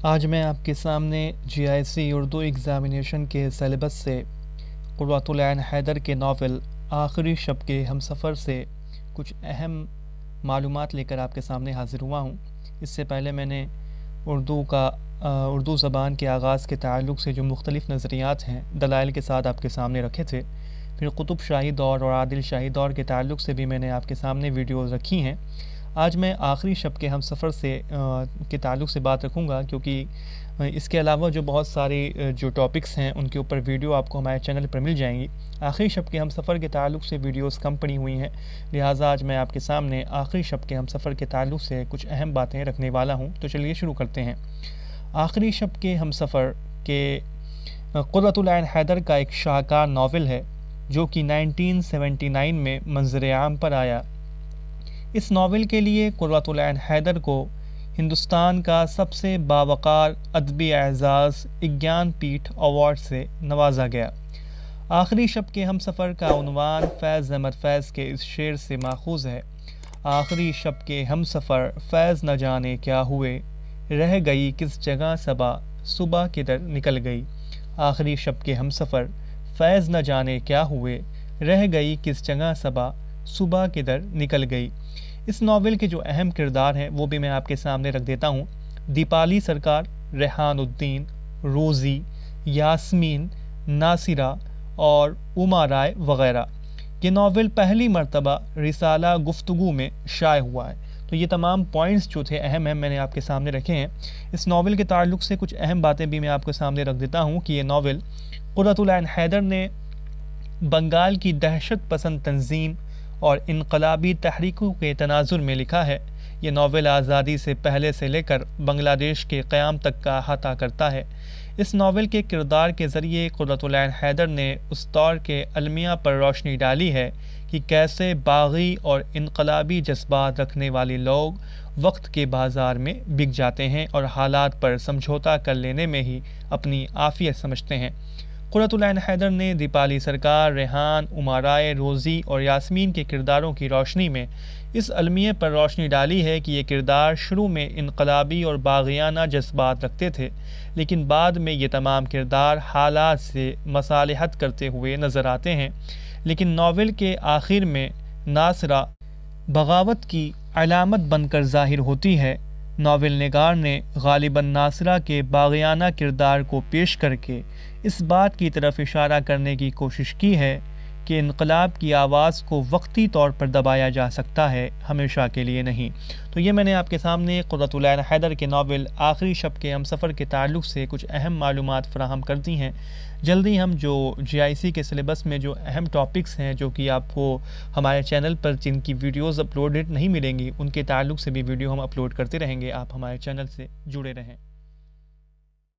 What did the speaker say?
آج میں آپ کے سامنے GIC اردو ایگزامینیشن کے سلیبس سے قرۃ العین حیدر کے ناول آخری شب کے ہمسفر سے کچھ اہم معلومات لے کر آپ کے سامنے حاضر ہوا ہوں۔ اس سے پہلے میں نے اردو زبان کے آغاز کے تعلق سے جو مختلف نظریات ہیں دلائل کے ساتھ آپ کے سامنے رکھے تھے۔ پھر قطب شاہی دور اور عادل شاہی دور کے تعلق سے بھی میں نے آپ کے سامنے ویڈیوز رکھی ہیں۔ آج میں آخری شب کے ہمسفر سے کے تعلق سے بات رکھوں گا، کیونکہ اس کے علاوہ جو بہت ساری جو ٹاپکس ہیں ان کے اوپر ویڈیو آپ کو ہمارے چینل پر مل جائیں گی۔ آخری شب کے ہمسفر کے تعلق سے ویڈیوز کم پڑی ہوئی ہیں، لہٰذا آج میں آپ کے سامنے آخری شب کے ہمسفر کے تعلق سے کچھ اہم باتیں رکھنے والا ہوں۔ تو چلیے شروع کرتے ہیں۔ آخری شب کے ہمسفر کے قرۃ العین حیدر کا ایک شاہکار ناول ہے جو کہ 1979 میں منظر عام پر آیا۔ اس ناول کے لیے قرۃ العین حیدر کو ہندوستان کا سب سے باوقار ادبی اعزاز اگیان پیٹھ ایوارڈ سے نوازا گیا۔ آخری شب کے ہمسفر کا عنوان فیض احمد فیض کے اس شعر سے ماخوذ ہے۔ آخری شب کے ہمسفر فیض نہ جانے کیا ہوئے، رہ گئی کس جگہ صبا، صبح کدھر نکل گئی۔ آخری شب کے ہمسفر فیض نہ جانے کیا ہوئے، رہ گئی کس جگہ صبا، صبح کدھر نکل گئی۔ اس ناول کے جو اہم کردار ہیں وہ بھی میں آپ کے سامنے رکھ دیتا ہوں۔ دیپالی سرکار، ریحان الدین، روزی، یاسمین، ناصرہ اور اما رائے وغیرہ۔ یہ ناول پہلی مرتبہ رسالہ گفتگو میں شائع ہوا ہے۔ تو یہ تمام پوائنٹس جو تھے اہم میں نے آپ کے سامنے رکھے ہیں۔ اس ناول کے تعلق سے کچھ اہم باتیں بھی میں آپ کے سامنے رکھ دیتا ہوں کہ یہ ناول قرۃ العین حیدر نے بنگال کی دہشت پسند تنظیم اور انقلابی تحریکوں کے تناظر میں لکھا ہے۔ یہ ناول آزادی سے پہلے سے لے کر بنگلہ دیش کے قیام تک کا احاطہ کرتا ہے۔ اس ناول کے کردار کے ذریعے قرۃ العین حیدر نے اس دور کے المیہ پر روشنی ڈالی ہے کہ کیسے باغی اور انقلابی جذبات رکھنے والے لوگ وقت کے بازار میں بک جاتے ہیں اور حالات پر سمجھوتا کر لینے میں ہی اپنی عافیت سمجھتے ہیں۔ قرۃ العین حیدر نے دیپالی سرکار، ریحان، اما رائے، روزی اور یاسمین کے کرداروں کی روشنی میں اس المیہ پر روشنی ڈالی ہے کہ یہ کردار شروع میں انقلابی اور باغیانہ جذبات رکھتے تھے، لیکن بعد میں یہ تمام کردار حالات سے مصالحت کرتے ہوئے نظر آتے ہیں۔ لیکن ناول کے آخر میں ناصرہ بغاوت کی علامت بن کر ظاہر ہوتی ہے۔ ناول نگار نے غالباً ناصرہ کے باغیانہ کردار کو پیش کر کے اس بات کی طرف اشارہ کرنے کی کوشش کی ہے کہ انقلاب کی آواز کو وقتی طور پر دبایا جا سکتا ہے، ہمیشہ کے لیے نہیں۔ تو یہ میں نے آپ کے سامنے قرۃ العین حیدر کے ناول آخری شب کے ہمسفر کے تعلق سے کچھ اہم معلومات فراہم کر دی ہیں۔ جلدی ہم جو GIC کے سلیبس میں جو اہم ٹاپکس ہیں جو کہ آپ کو ہمارے چینل پر جن کی ویڈیوز اپلوڈڈ نہیں ملیں گی، ان کے تعلق سے بھی ویڈیو ہم اپلوڈ کرتے رہیں گے۔ آپ ہمارے چینل سے جڑے رہیں۔